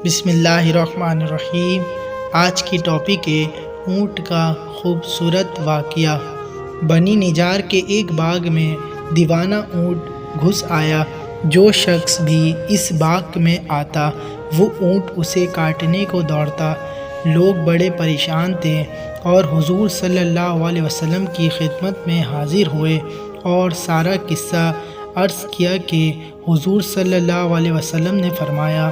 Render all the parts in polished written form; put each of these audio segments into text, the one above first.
بسم اللہ الرحمن الرحیم۔ آج کی ٹاپک ہے اونٹ کا خوبصورت واقعہ۔ بنی نجار کے ایک باغ میں دیوانہ اونٹ گھس آیا۔ جو شخص بھی اس باغ میں آتا وہ اونٹ اسے کاٹنے کو دوڑتا۔ لوگ بڑے پریشان تھے اور حضور صلی اللہ علیہ وسلم کی خدمت میں حاضر ہوئے اور سارا قصہ عرض کیا کہ حضور صلی اللہ علیہ وسلم نے فرمایا،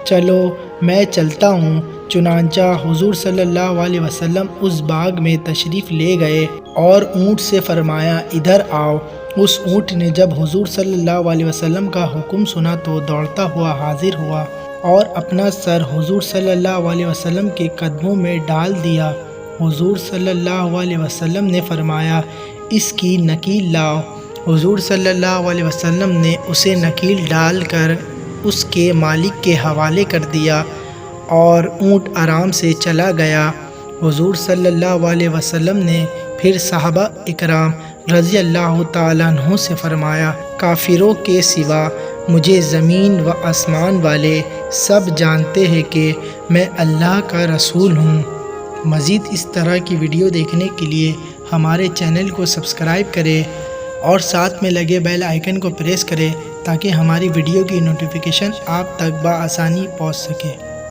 چلو میں چلتا ہوں۔ چنانچہ حضور صلی اللہ علیہ وسلم اس باغ میں تشریف لے گئے اور اونٹ سے فرمایا، ادھر آؤ۔ اس اونٹ نے جب حضور صلی اللہ علیہ وسلم کا حکم سنا تو دوڑتا ہوا حاضر ہوا اور اپنا سر حضور صلی اللہ علیہ وسلم کے قدموں میں ڈال دیا۔ حضور صلی اللہ علیہ وسلم نے فرمایا، اس کی نکیل لاؤ۔ حضور صلی اللہ علیہ وسلم نے اسے نکیل ڈال کر اس کے مالک کے حوالے کر دیا اور اونٹ آرام سے چلا گیا۔ حضور صلی اللہ علیہ وسلم نے پھر صحابہ اکرام رضی اللہ تعالیٰ عنہ سے فرمایا، کافروں کے سوا مجھے زمین و آسمان والے سب جانتے ہیں کہ میں اللہ کا رسول ہوں۔ مزید اس طرح کی ویڈیو دیکھنے کے لیے ہمارے چینل کو سبسکرائب کریں اور ساتھ میں لگے بیل آئیکن کو پریس کریں تاکہ ہماری ویڈیو کی نوٹیفیکیشن آپ تک بآسانی پہنچ سکے۔